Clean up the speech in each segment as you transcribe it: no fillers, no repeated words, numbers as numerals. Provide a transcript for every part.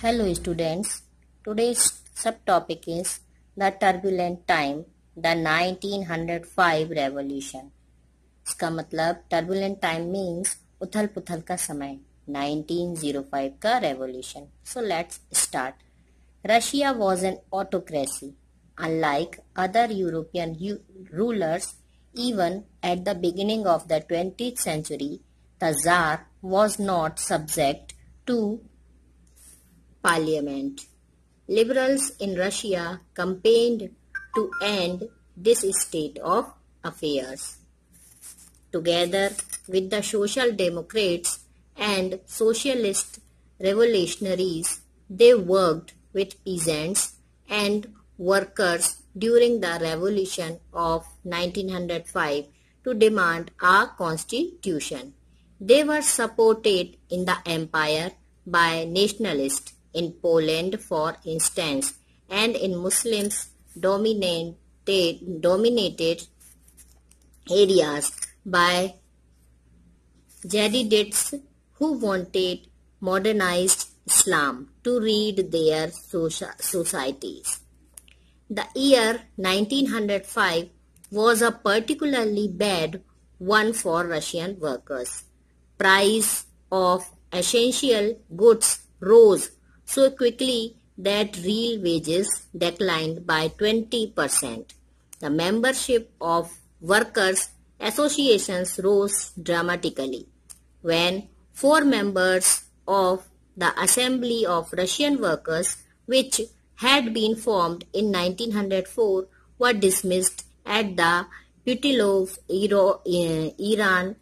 Hello students, today's subtopic is the turbulent time, the 1905 revolution. इसका मतलब turbulent time means उथल पुथल का समय 1905 का revolution. So let's start. Russia was an autocracy. Unlike other European rulers, even at the beginning of the 20th century, the Tsar was not subject to parliament. Liberals in Russia campaigned to end this state of affairs. Together with the Social Democrats and Socialist revolutionaries, they worked with peasants and workers during the revolution of 1905 to demand a constitution. They were supported in the empire by nationalists in Poland, for instance, and in Muslims dominated areas by Jadidists who wanted modernized Islam to lead their societies. The year 1905 was a particularly bad one for Russian workers. Price of essential goods rose so quickly that real wages declined by 20%. The membership of workers' associations rose dramatically. When 4 members of the Assembly of Russian Workers, which had been formed in 1904, were dismissed at the Putilov Iran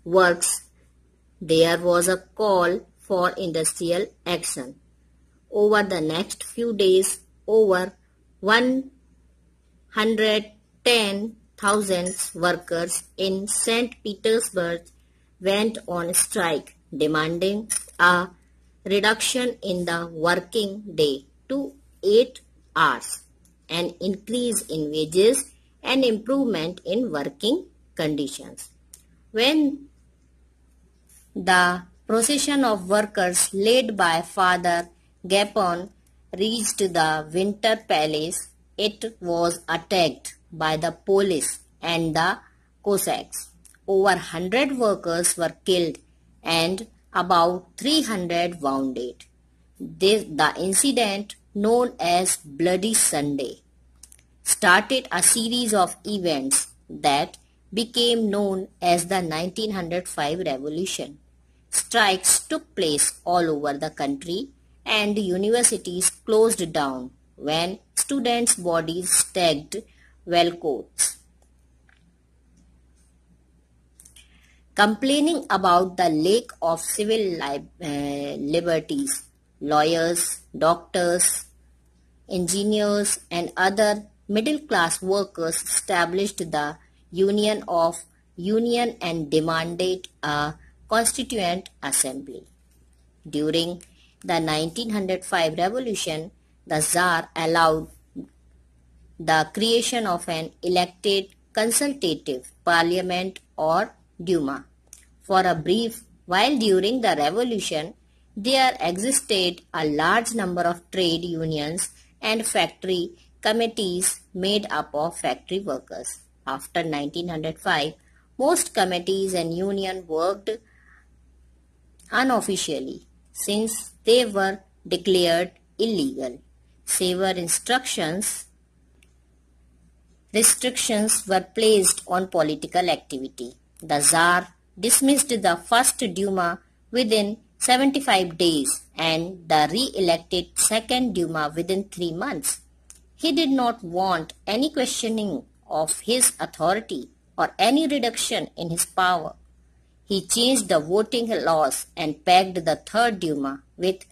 works, there was a call for industrial action. Over the next few days, over 110,000 workers in St. Petersburg went on strike, demanding a reduction in the working day to 8 hours, an increase in wages, and improvement in working conditions. When the procession of workers led by Father Gapon reached the Winter Palace, it was attacked by the police and the Cossacks. Over 100 workers were killed and about 300 wounded. The incident, known as Bloody Sunday, started a series of events that became known as the 1905 revolution. Strikes took place all over the country and universities closed down when students' bodies stacked well-coats. Complaining about the lack of civil liberties, lawyers, doctors, engineers, and other middle-class workers established the Union and demanded a Constituent Assembly. During the 1905 revolution, the Tsar allowed the creation of an elected consultative parliament or Duma. For a brief while during the revolution, there existed a large number of trade unions and factory committees made up of factory workers. After 1905, most committees and unions worked unofficially since they were declared illegal. Severe restrictions were placed on political activity. The Tsar dismissed the first Duma within 75 days and the re-elected second Duma within 3 months. He did not want any questioning of his authority or any reduction in his power. He changed the voting laws and packed the third Duma with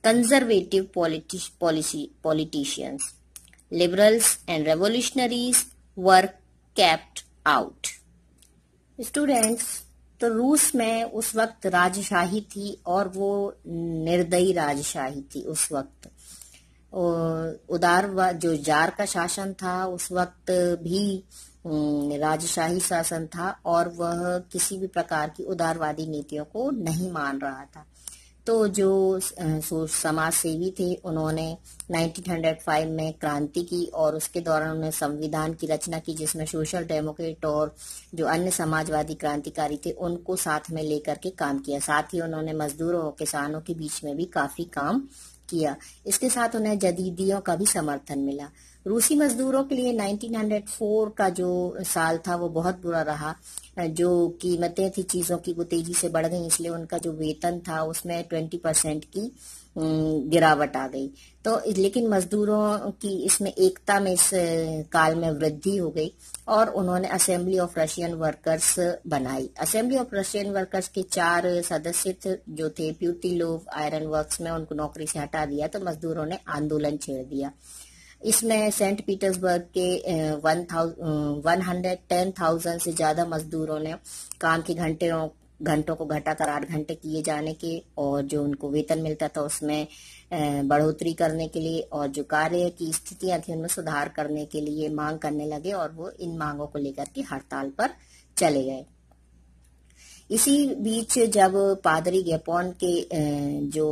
conservative politicians. Liberals and revolutionaries were kept out. Students, तो रूस में उस वक्त राजशाही थी और वो निर्दयी राजशाही थी उस वक्त। जो जार का शासन था उस वक्त भी राजशाही शासन था और वह किसी भी प्रकार की उदारवादी नीतियों को नहीं मान रहा था। तो जो समाज सेवी थे उन्होंने 1905 में क्रांति की और उसके दौरान उन्होंने संविधान की रचना की, जिसमें सोशल डेमोक्रेट और जो अन्य समाजवादी क्रांतिकारी थे उनको साथ में लेकर के काम किया। साथ ही उन्होंने मजदूरों और किसानों के बीच में भी काफी काम किया। इसके साथ उन्हें जदीदियों का भी समर्थन मिला। रूसी मजदूरों के लिए 1904 का जो साल था वो बहुत बुरा रहा। जो कीमतें थी चीजों की वो तेजी से बढ़ गई, इसलिए उनका जो वेतन था उसमें 20% की गिरावट आ गई। तो लेकिन मजदूरों की इसमें एकता में इस काल में वृद्धि हो गई और उन्होंने असेंबली ऑफ रशियन वर्कर्स बनाई। असेंबली ऑफ रशियन वर्कर्स के 4 सदस्य जो थे प्यूटिलोव आयरन वर्क्स में, उनको नौकरी से हटा दिया तो मजदूरों ने आंदोलन छेड़ दिया। इसमें सेंट पीटर्सबर्ग के 110,000 से ज्यादा मजदूरों ने काम के घंटों को घटाकर 8 घंटे किए जाने के और जो उनको वेतन मिलता था उसमें बढ़ोतरी करने के लिए और जो कार्य की स्थितियां थी उनमें सुधार करने के लिए मांग करने लगे और वो इन मांगों को लेकर के हड़ताल पर चले गए। इसी बीच जब पादरी गेपोन के जो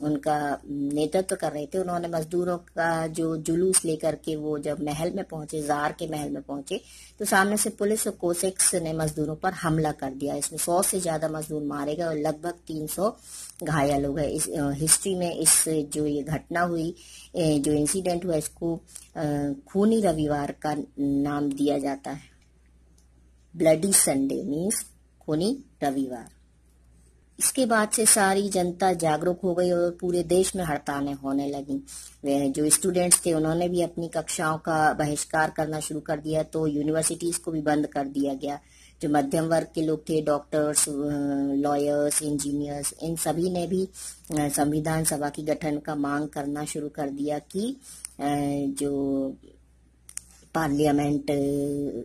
उनका नेतृत्व कर रहे थे, उन्होंने मजदूरों का जो जुलूस लेकर के वो जब महल में पहुंचे, जार के महल में पहुंचे, तो सामने से पुलिस और कोसेक्स ने मजदूरों पर हमला कर दिया। इसमें 100 से ज्यादा मजदूर मारे गए और लगभग 300 घायल हो गए। इस हिस्ट्री में इस जो ये घटना हुई, जो इंसिडेंट हुआ, इसको खूनी रविवार का नाम दिया जाता है। ब्लडी संडे मीन्स खूनी रविवार। इसके बाद से सारी जनता जागरूक हो गई और पूरे देश में हड़तालें होने लगी। वे जो स्टूडेंट्स थे उन्होंने भी अपनी कक्षाओं का बहिष्कार करना शुरू कर दिया, तो यूनिवर्सिटीज को भी बंद कर दिया गया। जो मध्यम वर्ग के लोग थे, डॉक्टर्स, लॉयर्स, इंजीनियर्स, इन सभी ने भी संविधान सभा की गठन का मांग करना शुरू कर दिया कि जो पार्लियामेंट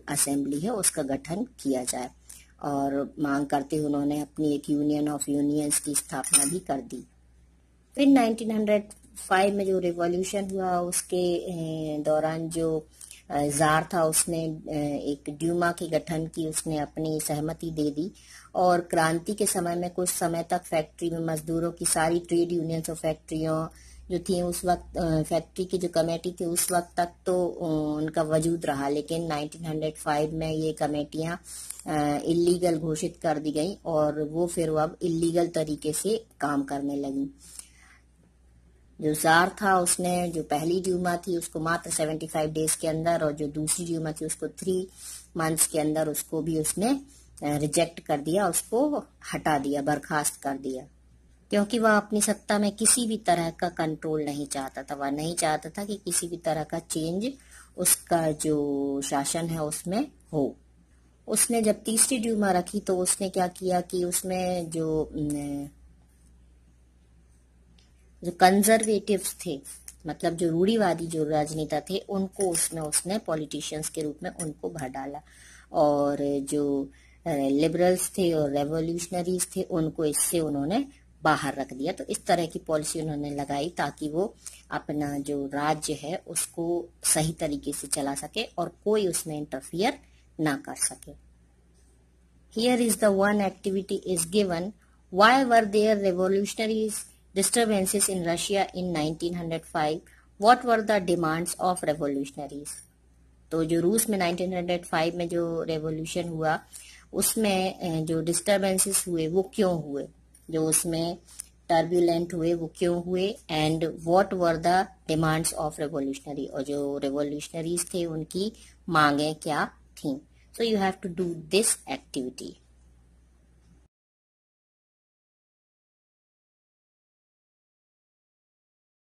असेंबली है उसका गठन किया जाए और मांग करते हुए उन्होंने अपनी एक यूनियन ऑफ यूनियंस की स्थापना भी कर दी। फिर 1905 में जो रिवॉल्यूशन हुआ उसके दौरान जो जार था उसने एक ड्यूमा के गठन की उसने अपनी सहमति दे दी और क्रांति के समय में कुछ समय तक फैक्ट्री में मजदूरों की सारी ट्रेड यूनियंस और फैक्ट्रियों जो थी उस वक्त फैक्ट्री की जो कमेटी थी उस वक्त तक तो उनका वजूद रहा, लेकिन 1905 में ये कमेटियां इलीगल घोषित कर दी गई और वो फिर अब इलीगल तरीके से काम करने लगी। जो जार था उसने जो पहली ड्यूमा थी उसको मात्र 75 डेज के अंदर और जो दूसरी ड्यूमा थी उसको 3 मंथ्स के अंदर उसको भी उसने रिजेक्ट कर दिया, उसको हटा दिया, बर्खास्त कर दिया, क्योंकि वह अपनी सत्ता में किसी भी तरह का कंट्रोल नहीं चाहता था। वह नहीं चाहता था कि किसी भी तरह का चेंज उसका जो शासन है उसमें हो। उसने जब तीसरी ड्यूमा रखी तो उसने क्या किया कि उसमें जो कंजर्वेटिव्स थे, मतलब जो रूढ़िवादी जो राजनेता थे, उनको उसने पॉलिटिशियंस के रूप में उनको भर डाला और जो लिबरल्स थे और रेवोल्यूशनरीज थे उनको इससे उन्होंने बाहर रख दिया। तो इस तरह की पॉलिसी उन्होंने लगाई ताकि वो अपना जो राज्य है उसको सही तरीके से चला सके और कोई उसमें इंटरफियर ना कर सके। Here is the one activity is given. Why were there revolutionary disturbances in Russia in 1905? What were the demands of revolutionaries? तो जो रूस में 1905 में जो रेवोल्यूशन हुआ उसमें जो डिस्टर्बेंसेस हुए वो क्यों हुए, जो उसमें टर्बुलेंट हुए वो क्यों हुए, and what were the demands of revolutionary, और जो रेवोल्यूशनरीज थे उनकी मांगे क्या थी। So you have to do this activity.